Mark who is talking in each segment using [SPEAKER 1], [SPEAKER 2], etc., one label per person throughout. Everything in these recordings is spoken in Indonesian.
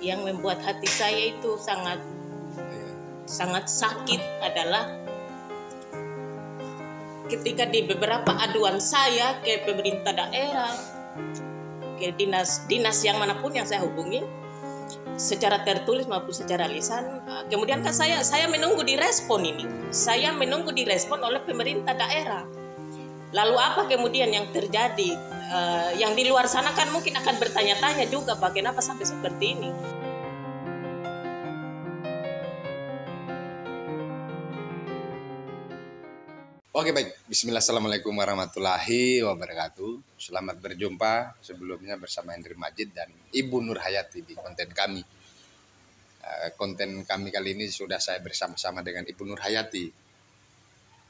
[SPEAKER 1] yang membuat hati saya itu sangat sangat sakit adalah ketika di beberapa aduan saya ke pemerintah daerah, ke dinas yang manapun yang saya hubungi, secara tertulis maupun secara lisan, kemudian kan saya menunggu direspon ini. Saya menunggu direspon oleh pemerintah daerah. Lalu apa kemudian yang terjadi? Yang di luar sana kan mungkin akan bertanya-tanya juga, kenapa sampai seperti ini.
[SPEAKER 2] Oke, baik. Bismillah, assalamualaikum warahmatullahi wabarakatuh. Selamat berjumpa sebelumnya bersama Hendri Majid dan Ibu Nur Hayati di konten kami. Konten kami kali ini sudah saya bersama-sama dengan Ibu Nur Hayati.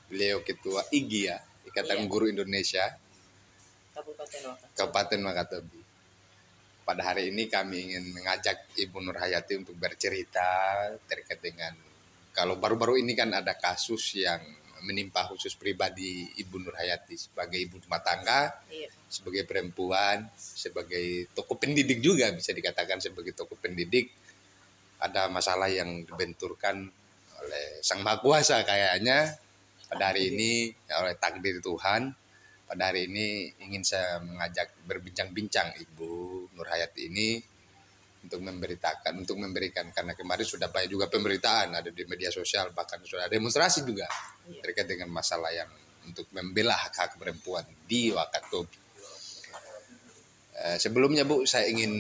[SPEAKER 2] Beliau Ketua IGI ya, Ikatan Guru Indonesia Kabupaten Wakatobi. Pada hari ini kami ingin mengajak Ibu Nur Hayati untuk bercerita terkait dengan, kalau baru-baru ini kan ada kasus yang menimpa khusus pribadi Ibu Nur Hayati sebagai ibu rumah tangga, sebagai perempuan, sebagai tokoh pendidik juga, bisa dikatakan sebagai tokoh pendidik. Ada masalah yang dibenturkan oleh Sang Maha Kuasa kayaknya pada hari ini, ya, oleh takdir Tuhan. Pada hari ini ingin saya mengajak berbincang-bincang Ibu Nur Hayati ini untuk memberitakan, untuk memberikan, karena kemarin sudah banyak juga pemberitaan ada di media sosial, bahkan sudah demonstrasi juga terkait dengan masalah yang untuk membela hak-hak perempuan di Wakatobi. Sebelumnya Bu, saya ingin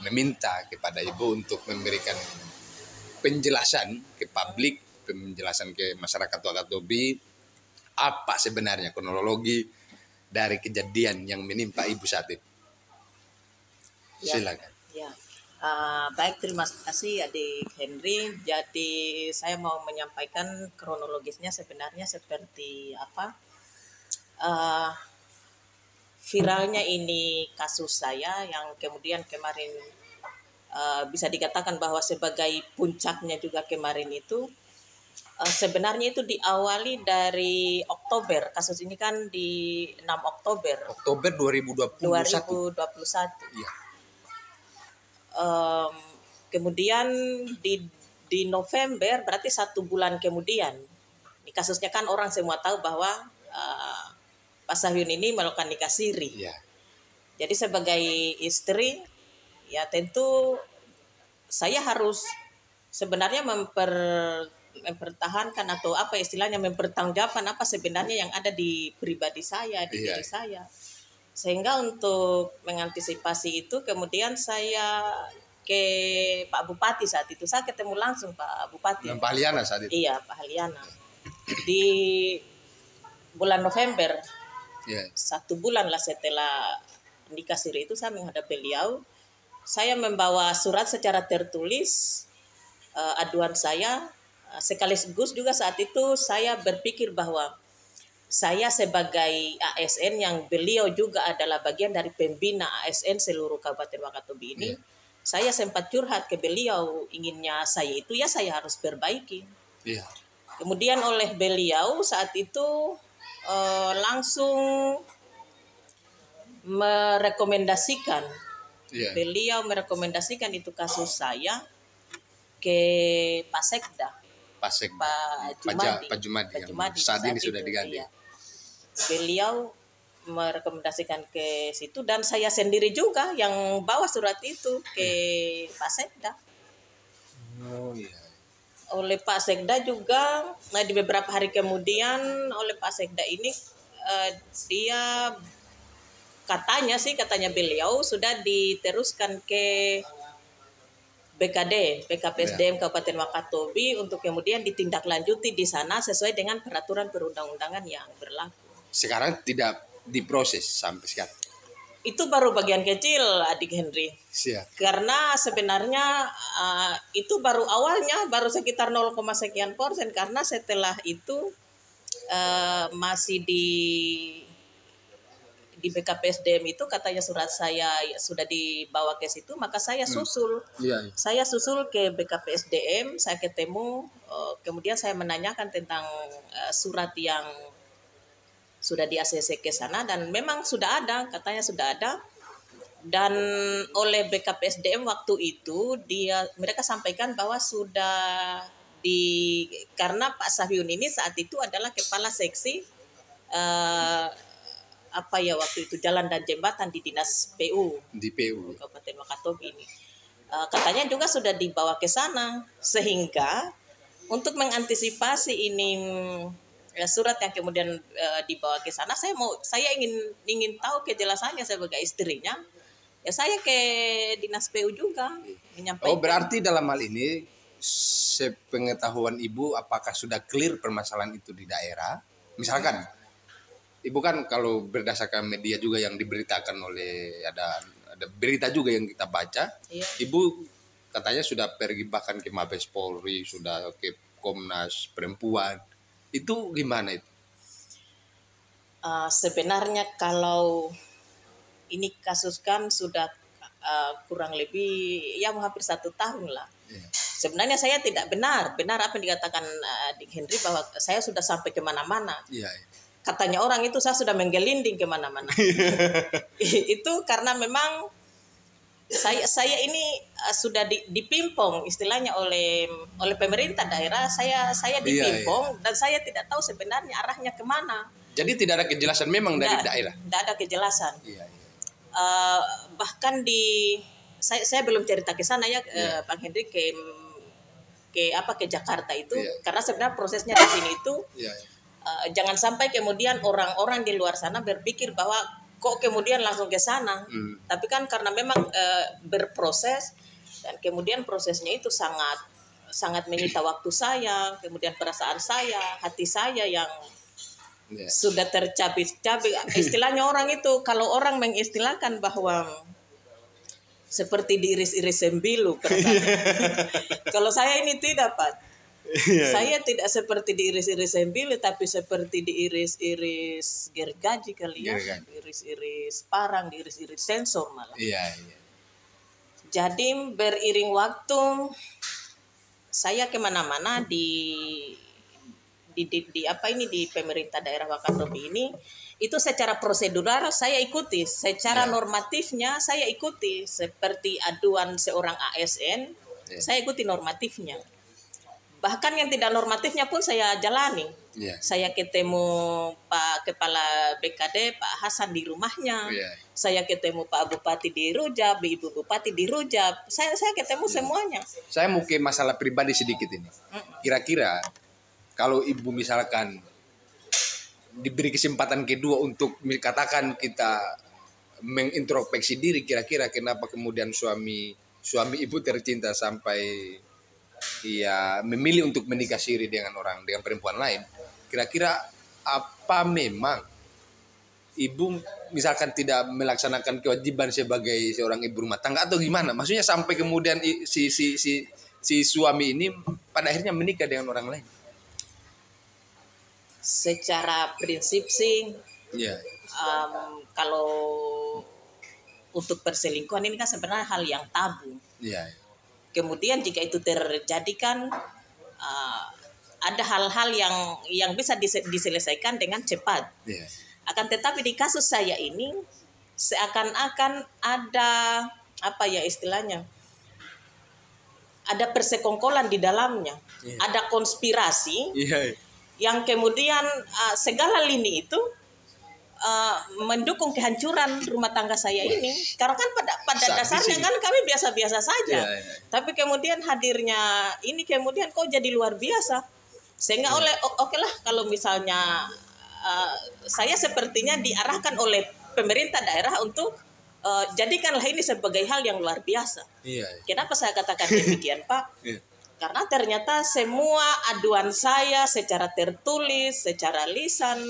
[SPEAKER 2] meminta kepada Ibu untuk memberikan penjelasan ke publik, penjelasan ke masyarakat Wakatobi, apa sebenarnya kronologi dari kejadian yang menimpa Ibu saat itu. Silakan.
[SPEAKER 1] Ya. Baik, terima kasih Adik Henry. Jadi saya mau menyampaikan kronologisnya sebenarnya seperti apa. Viralnya ini kasus saya yang kemudian kemarin bisa dikatakan bahwa sebagai puncaknya juga kemarin itu, sebenarnya itu diawali dari Oktober. Kasus ini kan di 6 Oktober 2021.
[SPEAKER 2] Iya.
[SPEAKER 1] Kemudian di November, berarti 1 bulan kemudian. Ini kasusnya kan orang semua tahu bahwa Pak Sahyun ini melakukan nikah siri.
[SPEAKER 2] Iya.
[SPEAKER 1] Jadi sebagai istri, ya tentu saya harus sebenarnya mempertahankan atau apa istilahnya, mempertanggungjawabkan apa sebenarnya yang ada di pribadi saya, di diri saya. Sehingga untuk mengantisipasi itu kemudian saya ke Pak Bupati saat itu. Saya ketemu langsung Pak Bupati.
[SPEAKER 2] Pak Haliana saat itu?
[SPEAKER 1] Iya, Pak Haliana. Di bulan November, 1 bulan lah setelah nikah siri itu, saya menghadap beliau. Saya membawa surat secara tertulis aduan saya. Sekaligus juga saat itu saya berpikir bahwa saya sebagai ASN yang beliau juga adalah bagian dari pembina ASN seluruh Kabupaten Wakatobi ini, saya sempat curhat ke beliau, inginnya saya itu ya saya harus perbaiki. Kemudian oleh beliau saat itu langsung merekomendasikan, beliau merekomendasikan itu kasus saya ke Pak Sekda. Pak Jumadi
[SPEAKER 2] saat ini sudah diganti.
[SPEAKER 1] Ya. Beliau merekomendasikan ke situ dan saya sendiri juga yang bawa surat itu ke Pak Sekda. Oleh Pak Sekda juga, di beberapa hari kemudian oleh Pak Sekda ini dia katanya beliau sudah diteruskan ke BKPSDM Kabupaten Wakatobi untuk kemudian ditindaklanjuti di sana sesuai dengan peraturan perundang-undangan yang berlaku.
[SPEAKER 2] Sekarang tidak diproses sampai sekarang?
[SPEAKER 1] Itu baru bagian kecil Adik Henry. Karena sebenarnya itu baru awalnya, baru sekitar 0, sekian %, karena setelah itu masih di BKPSDM itu katanya surat saya sudah dibawa ke situ, maka saya susul. Saya susul ke BKPSDM, saya ketemu, kemudian saya menanyakan tentang surat yang sudah di ACC ke sana, dan memang sudah ada, katanya sudah ada. Dan oleh BKPSDM waktu itu mereka sampaikan bahwa sudah karena Pak Sahyun ini saat itu adalah kepala seksi waktu itu jalan dan jembatan di dinas PU
[SPEAKER 2] di PU
[SPEAKER 1] Kabupaten Wakatobi ini. Katanya juga sudah dibawa ke sana, sehingga untuk mengantisipasi ini surat yang kemudian dibawa ke sana, saya ingin tahu kejelasannya sebagai istrinya. Ya saya ke dinas PU juga menyampaikan.
[SPEAKER 2] Oh, berarti dalam hal ini sepengetahuan Ibu apakah sudah clear permasalahan itu di daerah? Misalkan Ibu kan kalau berdasarkan media juga yang diberitakan oleh ada berita juga yang kita baca, iya. Ibu katanya sudah pergi bahkan ke Mabes Polri, sudah ke Komnas Perempuan. Itu gimana itu?
[SPEAKER 1] Sebenarnya kalau ini kasus kan sudah kurang lebih ya hampir 1 tahun lah. Yeah. Sebenarnya saya tidak benar apa yang dikatakan Dik Henry bahwa saya sudah sampai kemana-mana. Yeah. Katanya orang itu saya sudah menggelinding kemana-mana. Itu karena memang saya ini sudah dipimpong istilahnya oleh pemerintah daerah. Saya dipimpong dan saya tidak tahu sebenarnya arahnya kemana.
[SPEAKER 2] Jadi tidak ada kejelasan memang dari daerah.
[SPEAKER 1] Tidak ada kejelasan. Iya. Bahkan saya belum cerita ke sana ya, Bang Henry ke Jakarta itu, karena sebenarnya prosesnya di sini itu jangan sampai kemudian orang-orang di luar sana berpikir bahwa kok kemudian langsung ke sana, tapi kan karena memang berproses dan kemudian prosesnya itu sangat menyita waktu saya, kemudian perasaan saya, hati saya yang sudah tercabik-cabik. Istilahnya orang itu, kalau orang mengistilahkan bahwa seperti diiris-iris sembilu perasaan. Kalau saya ini tidak, Pak. Saya tidak seperti diiris-iris sembilu, tapi seperti diiris-iris gergaji kali ya. Diiris-iris parang, diiris-iris sensor malah.
[SPEAKER 2] Iya.
[SPEAKER 1] Jadi beriring waktu saya kemana-mana di pemerintah daerah Wakatobi ini, itu secara prosedural saya ikuti, secara normatifnya saya ikuti, seperti aduan seorang ASN, saya ikuti normatifnya. Bahkan yang tidak normatifnya pun saya jalani. Saya ketemu Pak Kepala BKD, Pak Hasan di rumahnya. Saya ketemu Pak Bupati di Rujab, Ibu Bupati di Rujab. Saya ketemu semuanya.
[SPEAKER 2] Saya mau ke masalah pribadi sedikit ini. Kira-kira kalau Ibu misalkan diberi kesempatan kedua untuk katakan kita mengintrospeksi diri, kira-kira kenapa kemudian suami Ibu tercinta sampai memilih untuk menikah siri dengan perempuan lain, kira-kira apa memang Ibu misalkan tidak melaksanakan kewajiban sebagai seorang ibu rumah tangga atau gimana? Maksudnya sampai kemudian si suami ini pada akhirnya menikah dengan orang lain.
[SPEAKER 1] Secara prinsip sih, kalau untuk perselingkuhan ini kan sebenarnya hal yang tabu. Kemudian jika itu terjadi kan ada hal-hal yang bisa diselesaikan dengan cepat. Akan tetapi di kasus saya ini seakan-akan ada istilahnya, ada persekongkolan di dalamnya, ada konspirasi. Yang kemudian segala lini itu mendukung kehancuran rumah tangga saya ini. Karena kan pada dasarnya kan kami biasa-biasa saja. Tapi kemudian hadirnya ini kemudian kok jadi luar biasa. Sehingga oke lah kalau misalnya saya sepertinya diarahkan oleh pemerintah daerah untuk jadikanlah ini sebagai hal yang luar biasa. Kenapa saya katakan demikian, Pak? Karena ternyata semua aduan saya secara tertulis, secara lisan,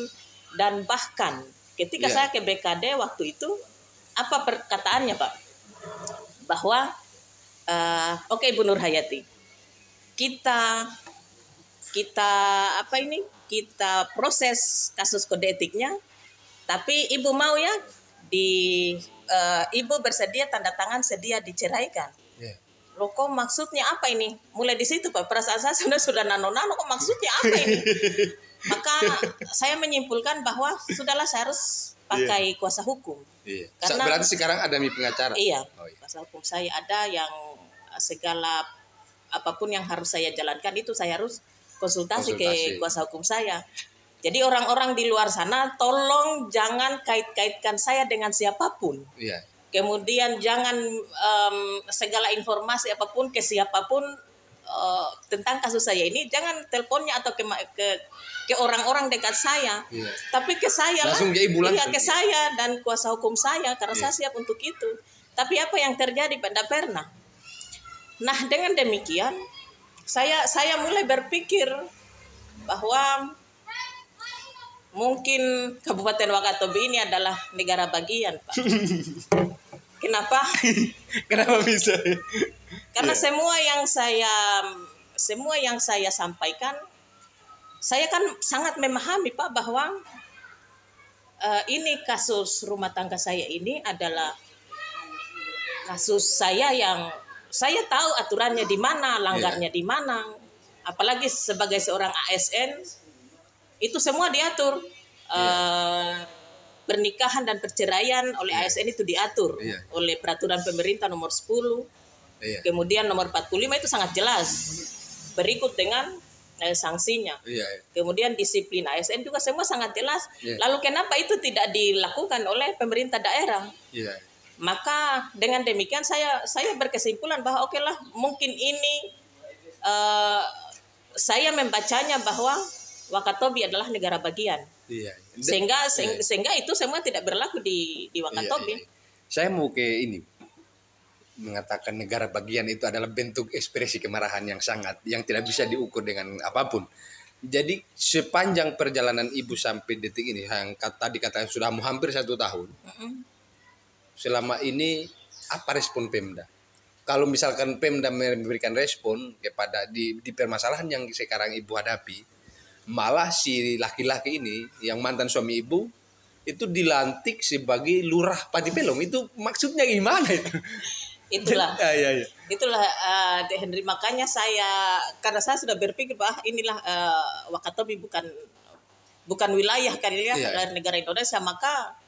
[SPEAKER 1] dan bahkan ketika saya ke BKD waktu itu, apa perkataannya, Pak? Bahwa, oke, Ibu Nur Hayati, kita proses kasus kode etiknya, tapi Ibu mau ya, Ibu bersedia tanda tangan sedia diceraikan. Loh, kok maksudnya apa ini? Mulai di situ, Pak, perasaan saya sudah nano-nano, kok maksudnya apa ini? Maka saya menyimpulkan bahwa sudahlah, saya harus pakai kuasa hukum.
[SPEAKER 2] Iya. Karena berarti sekarang ada pengacara.
[SPEAKER 1] Iya, kuasa hukum saya ada yang segala apapun yang harus saya jalankan itu saya harus konsultasi ke kuasa hukum saya. Jadi orang-orang di luar sana tolong jangan kait-kaitkan saya dengan siapapun.
[SPEAKER 2] Iya.
[SPEAKER 1] Kemudian jangan segala informasi apapun ke siapapun tentang kasus saya ini, jangan teleponnya atau ke orang-orang dekat saya, tapi ke saya
[SPEAKER 2] langsung
[SPEAKER 1] lah, ke saya dan kuasa hukum saya karena saya siap untuk itu. Tapi apa yang terjadi pada pernah? Nah dengan demikian saya mulai berpikir bahwa mungkin Kabupaten Wakatobi ini adalah negara bagian, Pak. Kenapa?
[SPEAKER 2] Kenapa bisa?
[SPEAKER 1] Karena semua yang saya sampaikan, saya kan sangat memahami, Pak, bahwa ini kasus rumah tangga saya ini adalah kasus saya yang saya tahu aturannya di mana, langgarnya di mana. Apalagi sebagai seorang ASN, itu semua diatur. Pernikahan dan perceraian oleh ASN itu diatur oleh peraturan pemerintah nomor 10. Kemudian nomor 45 itu sangat jelas. Berikut dengan sanksinya. Kemudian disiplin ASN juga semua sangat jelas. Lalu kenapa itu tidak dilakukan oleh pemerintah daerah? Maka dengan demikian saya berkesimpulan bahwa oke lah, mungkin ini saya membacanya bahwa Wakatobi adalah negara bagian. Sehingga itu semua tidak berlaku di Wakatobi.
[SPEAKER 2] Saya mau ke ini mengatakan negara bagian itu adalah bentuk ekspresi kemarahan yang tidak bisa diukur dengan apapun. Jadi sepanjang perjalanan Ibu sampai detik ini yang tadi dikatakan sudah hampir 1 tahun. Selama ini apa respon Pemda? Kalau misalkan Pemda memberikan respon kepada di permasalahan yang sekarang Ibu hadapi, malah si laki-laki ini yang mantan suami Ibu itu dilantik sebagai lurah Pati Pelong. Itu maksudnya gimana itu?
[SPEAKER 1] Itulah Henry, makanya karena saya sudah berpikir bahwa inilah Wakatobi bukan wilayah dari negara Indonesia, maka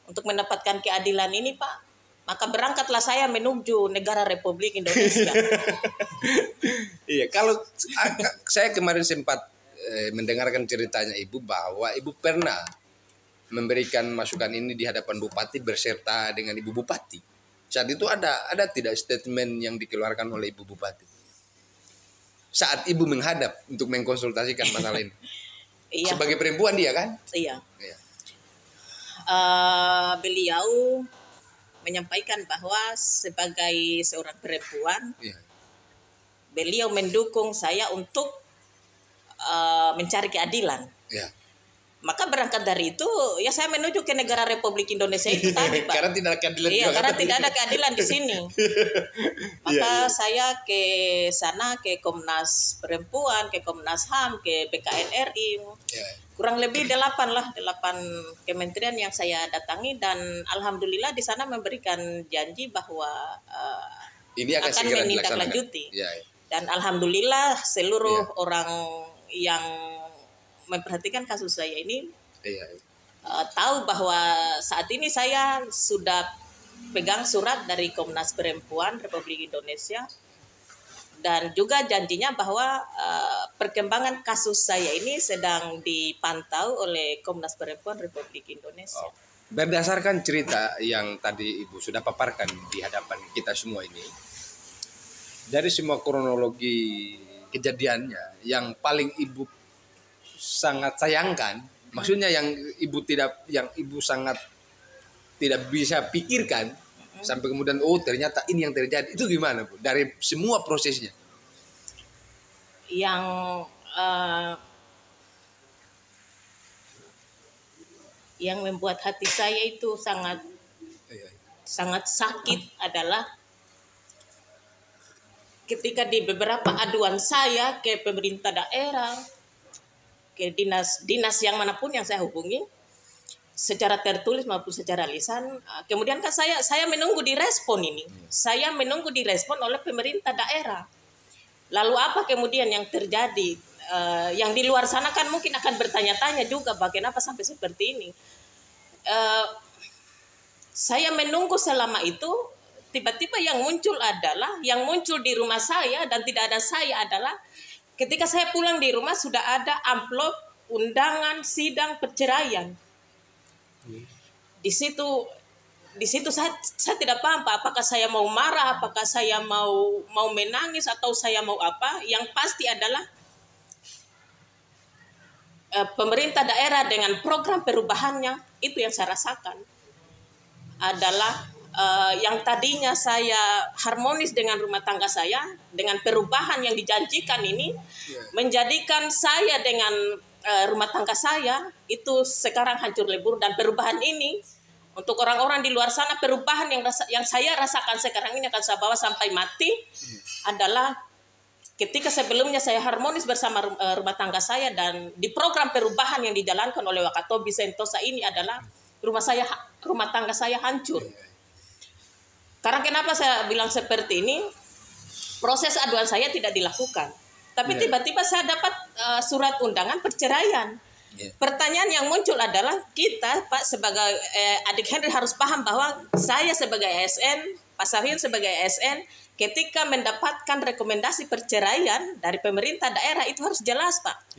[SPEAKER 1] untuk mendapatkan keadilan ini, Pak, maka berangkatlah saya menuju negara Republik Indonesia.
[SPEAKER 2] Iya, kalau saya kemarin sempat mendengarkan ceritanya Ibu bahwa Ibu pernah memberikan masukan ini di hadapan Bupati berserta dengan Ibu Bupati. Saat itu ada tidak statement yang dikeluarkan oleh Ibu Bupati saat Ibu menghadap untuk mengkonsultasikan masalah ini? Iya. Sebagai perempuan dia kan?
[SPEAKER 1] Iya. Beliau menyampaikan bahwa sebagai seorang perempuan, beliau mendukung saya untuk mencari keadilan. Maka berangkat dari itu, ya saya menuju ke negara Republik Indonesia itu tadi, Pak.
[SPEAKER 2] Karena tidak ada keadilan.
[SPEAKER 1] Karena tidak ada keadilan di sini. Maka saya ke sana, ke Komnas Perempuan, ke Komnas HAM, ke BKN RI. Kurang lebih 8 kementerian yang saya datangi, dan alhamdulillah di sana memberikan janji bahwa
[SPEAKER 2] ini akan
[SPEAKER 1] menindaklanjuti. Dan alhamdulillah seluruh orang yang memperhatikan kasus saya ini tahu bahwa saat ini saya sudah pegang surat dari Komnas Perempuan Republik Indonesia, dan juga janjinya bahwa perkembangan kasus saya ini sedang dipantau oleh Komnas Perempuan Republik Indonesia.
[SPEAKER 2] Berdasarkan cerita yang tadi Ibu sudah paparkan di hadapan kita semua ini, dari semua kronologi kejadiannya, yang paling Ibu sangat sayangkan, maksudnya yang Ibu sangat tidak bisa pikirkan, sampai kemudian ternyata ini yang terjadi, itu gimana, Bu? Dari semua prosesnya
[SPEAKER 1] yang membuat hati saya itu sangat sakit adalah ketika di beberapa aduan saya ke pemerintah daerah, ke dinas yang manapun yang saya hubungi, secara tertulis maupun secara lisan, kemudian kan saya menunggu direspon ini. Saya menunggu direspon oleh pemerintah daerah. Lalu apa kemudian yang terjadi? Yang di luar sana kan mungkin akan bertanya-tanya juga, bagaimana sampai seperti ini. saya menunggu selama itu, tiba-tiba yang muncul di rumah saya dan tidak ada saya adalah ketika saya pulang di rumah sudah ada amplop undangan sidang perceraian. Di situ saya tidak paham Pak, apakah saya mau marah, apakah saya mau menangis atau saya mau apa. Yang pasti adalah pemerintah daerah dengan program perubahannya itu yang saya rasakan adalah yang tadinya saya harmonis dengan rumah tangga saya, dengan perubahan yang dijanjikan ini menjadikan saya dengan rumah tangga saya itu sekarang hancur lebur. Dan perubahan ini untuk orang-orang di luar sana, perubahan yang saya rasakan sekarang ini akan saya bawa sampai mati adalah ketika sebelumnya saya harmonis bersama rumah tangga saya, dan di program perubahan yang dijalankan oleh Wakatobi Sentosa ini adalah rumah tangga saya hancur. Karena kenapa saya bilang seperti ini? Proses aduan saya tidak dilakukan, tapi tiba-tiba saya dapat surat undangan perceraian. Pertanyaan yang muncul adalah kita Pak sebagai adik Henry harus paham bahwa saya sebagai ASN, Pak Sahyun sebagai ASN, ketika mendapatkan rekomendasi perceraian dari pemerintah daerah itu harus jelas Pak.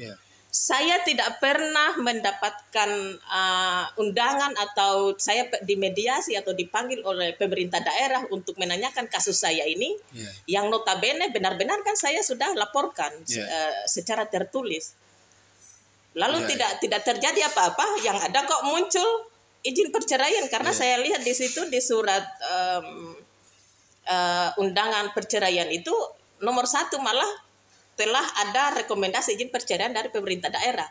[SPEAKER 1] Saya tidak pernah mendapatkan undangan atau saya dimediasi atau dipanggil oleh pemerintah daerah untuk menanyakan kasus saya ini, yang notabene benar-benar kan saya sudah laporkan secara tertulis. Lalu tidak terjadi apa-apa, yang ada kok muncul izin perceraian karena saya lihat di situ di surat undangan perceraian itu nomor 1 malah telah ada rekomendasi izin perceraian dari pemerintah daerah.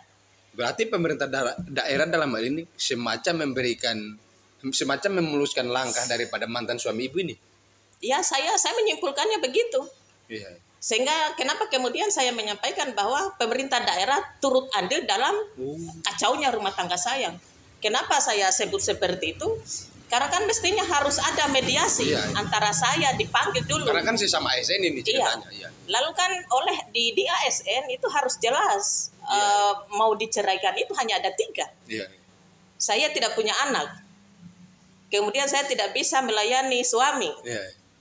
[SPEAKER 2] Berarti pemerintah daerah dalam hal ini semacam memuluskan langkah daripada mantan suami ibu ini.
[SPEAKER 1] Ya, saya menyimpulkannya begitu. Sehingga kenapa kemudian saya menyampaikan bahwa pemerintah daerah turut andil dalam kacaunya rumah tangga saya. Kenapa saya sebut seperti itu? Karena kan mestinya harus ada mediasi antara saya dipanggil dulu.
[SPEAKER 2] Karena kan sesama ASN ini ceritanya.
[SPEAKER 1] Lalu kan di ASN itu harus jelas mau diceraikan itu hanya ada 3. Saya tidak punya anak. Kemudian saya tidak bisa melayani suami.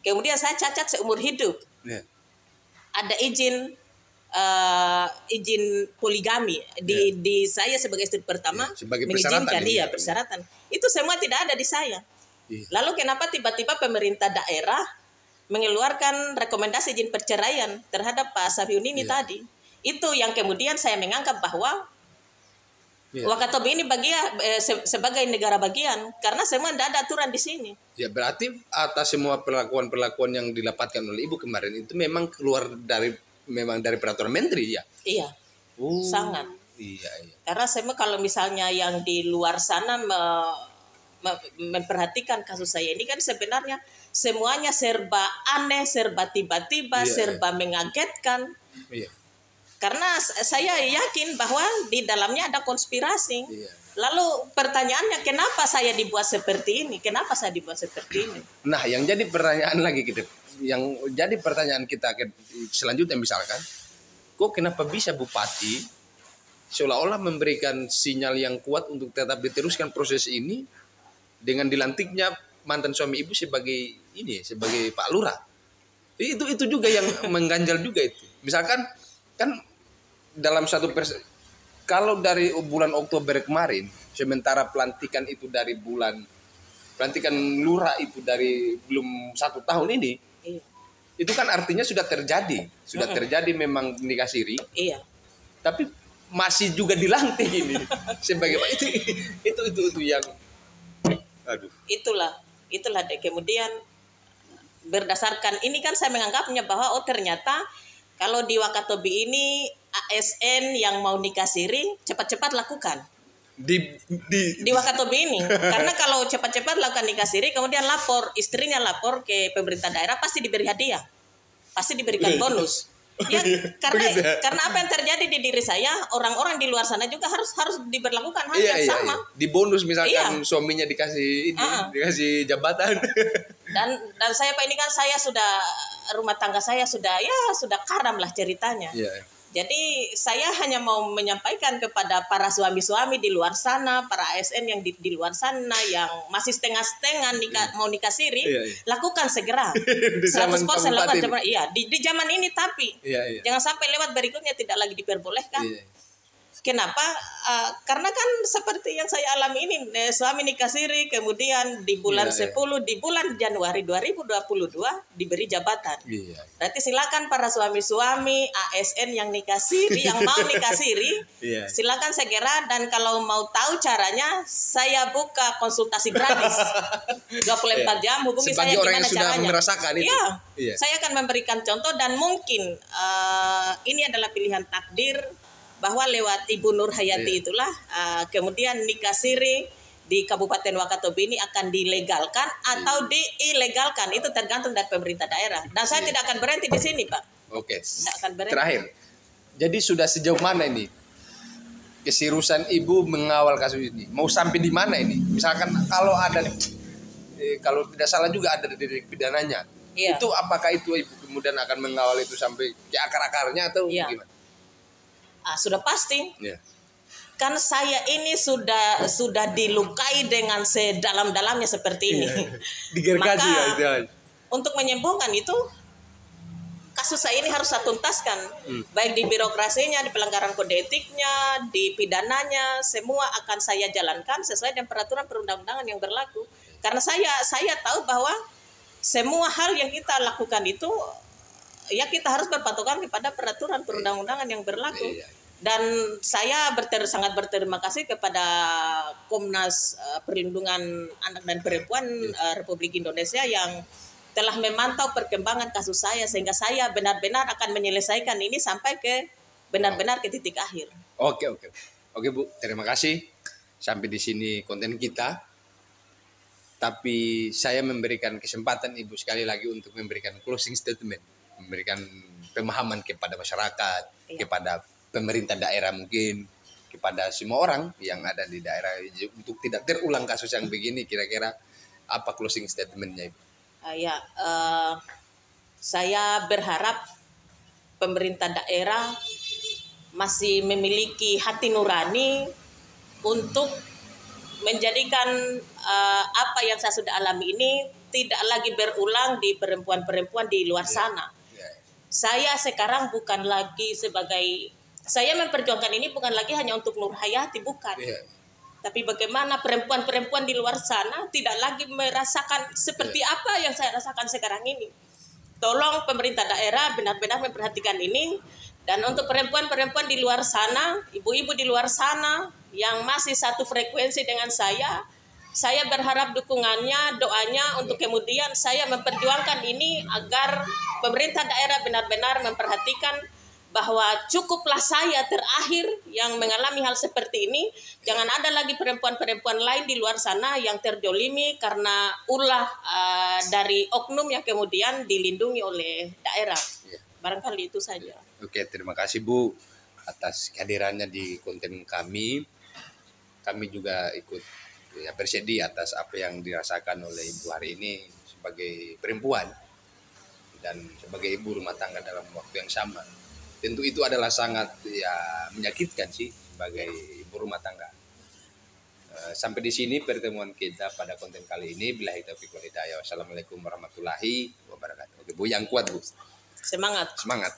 [SPEAKER 1] Kemudian saya cacat seumur hidup. Ada izin poligami di saya sebagai istri pertama, mengizinkan persyaratan. Itu semua tidak ada di saya. Lalu kenapa tiba-tiba pemerintah daerah mengeluarkan rekomendasi izin perceraian terhadap Pak Sahyun ini tadi? Itu yang kemudian saya menganggap bahwa Wakatobi ini sebagai negara bagian, karena semua tidak ada aturan di sini.
[SPEAKER 2] Ya, berarti atas semua perlakuan yang dilapatkan oleh ibu kemarin itu memang keluar dari peraturan menteri ya?
[SPEAKER 1] Iya, sangat. Karena semua kalau misalnya yang di luar sana memperhatikan kasus saya ini kan sebenarnya semuanya serba aneh, serba tiba-tiba, serba mengagetkan. Karena saya yakin bahwa di dalamnya ada konspirasi. Lalu pertanyaannya, kenapa saya dibuat seperti ini? Kenapa saya dibuat seperti ini?
[SPEAKER 2] Nah, yang jadi pertanyaan lagi gitu. Yang jadi pertanyaan kita selanjutnya misalkan, kok kenapa bisa Bupati seolah-olah memberikan sinyal yang kuat untuk tetap diteruskan proses ini dengan dilantiknya mantan suami ibu sebagai Pak Lurah. Itu juga yang mengganjal juga itu. Misalkan kan dalam kalau dari bulan Oktober kemarin, sementara pelantikan lurah itu dari belum 1 tahun ini, itu kan artinya sudah terjadi memang nikah siri. Tapi masih juga dilantik ini sebagai itu yang itulah deh. Kemudian berdasarkan ini kan saya menganggapnya bahwa ternyata kalau di Wakatobi ini ASN yang mau nikah siri cepat-cepat lakukan di Wakatobi ini. Karena kalau cepat-cepat lakukan nikah siri kemudian istrinya lapor ke pemerintah daerah, pasti diberi hadiah, pasti diberikan bonus. Ya, karena apa yang terjadi di diri saya, orang-orang di luar sana juga harus diberlakukan hal yang sama. Di bonus misalkan suaminya dikasih dikasih jabatan.
[SPEAKER 1] Dan saya Pak ini kan saya sudah rumah tangga saya sudah karam lah ceritanya. Jadi saya hanya mau menyampaikan kepada para suami-suami di luar sana, para ASN yang di luar sana yang masih setengah-setengah mau nikah siri, lakukan segera. 100% lakukan. Iya, di zaman ini tapi jangan sampai lewat berikutnya tidak lagi diperbolehkan. Kenapa? Karena kan seperti yang saya alami ini, suami nikah siri, kemudian di bulan 10, di bulan Januari 2022 diberi jabatan. Berarti silakan para suami-suami, ASN yang nikah siri, yang mau nikah siri, silakan segera, dan kalau mau tahu caranya, saya buka konsultasi gratis. 24 jam, hubungi saya gimana caranya.
[SPEAKER 2] Merasakan itu.
[SPEAKER 1] Saya akan memberikan contoh dan mungkin ini adalah pilihan takdir, bahwa lewat Ibu Nur Hayati itulah kemudian nikah siri di Kabupaten Wakatobi ini akan dilegalkan atau diilegalkan. Itu tergantung dari pemerintah daerah. Dan saya tidak akan berhenti di sini, Pak.
[SPEAKER 2] Oke.
[SPEAKER 1] Tidak akan berhenti.
[SPEAKER 2] Terakhir, jadi sudah sejauh mana ini keseriusan Ibu mengawal kasus ini? Mau sampai di mana ini? Misalkan kalau ada, kalau tidak salah juga ada delik pidananya. Itu apakah itu Ibu kemudian akan mengawal itu sampai ke akar-akarnya atau gimana?
[SPEAKER 1] Sudah pasti, kan saya ini sudah dilukai dengan sedalam-dalamnya seperti ini. Maka untuk menyembuhkan itu, kasus saya ini harus saya tuntaskan, baik di birokrasinya, di pelanggaran kode etiknya, di pidananya, semua akan saya jalankan sesuai dengan peraturan perundang-undangan yang berlaku. Karena saya tahu bahwa semua hal yang kita lakukan itu, ya kita harus berpatokan kepada peraturan perundang-undangan yang berlaku. Dan saya sangat berterima kasih kepada Komnas Perlindungan Anak dan Perempuan Republik Indonesia yang telah memantau perkembangan kasus saya, sehingga saya benar-benar akan menyelesaikan ini sampai ke benar-benar ke titik akhir.
[SPEAKER 2] Oke Bu, terima kasih. Sampai di sini konten kita. Tapi saya memberikan kesempatan Ibu sekali lagi untuk memberikan closing statement, memberikan pemahaman kepada masyarakat, kepada pemerintah daerah, mungkin kepada semua orang yang ada di daerah, untuk tidak terulang kasus yang begini. Kira-kira apa closing statementnya Ibu?
[SPEAKER 1] Saya berharap pemerintah daerah masih memiliki hati nurani untuk menjadikan apa yang saya sudah alami ini tidak lagi berulang di perempuan-perempuan di luar sana. Saya sekarang bukan lagi saya memperjuangkan ini bukan lagi hanya untuk Nur Hayati, bukan. Tapi bagaimana perempuan-perempuan di luar sana tidak lagi merasakan seperti apa yang saya rasakan sekarang ini. Tolong pemerintah daerah benar-benar memperhatikan ini. Dan untuk perempuan-perempuan di luar sana, ibu-ibu di luar sana yang masih satu frekuensi dengan saya berharap dukungannya, doanya untuk kemudian saya memperjuangkan ini agar pemerintah daerah benar-benar memperhatikan bahwa cukuplah saya terakhir yang mengalami hal seperti ini. Jangan ada lagi perempuan-perempuan lain di luar sana yang terdolimi karena ulah dari oknum yang kemudian dilindungi oleh daerah. Barangkali itu saja.
[SPEAKER 2] Oke, terima kasih Bu atas kehadirannya di konten kami. Kami juga ikut bersedih atas apa yang dirasakan oleh Ibu hari ini sebagai perempuan dan sebagai ibu rumah tangga dalam waktu yang sama. Tentu itu adalah sangat menyakitkan sih sebagai ibu rumah tangga. Sampai di sini pertemuan kita pada konten kali ini. Billahi taufiq wal hidayah. Wassalamualaikum warahmatullahi wabarakatuh. Oke Bu, yang kuat Bu.
[SPEAKER 1] Semangat.
[SPEAKER 2] Semangat.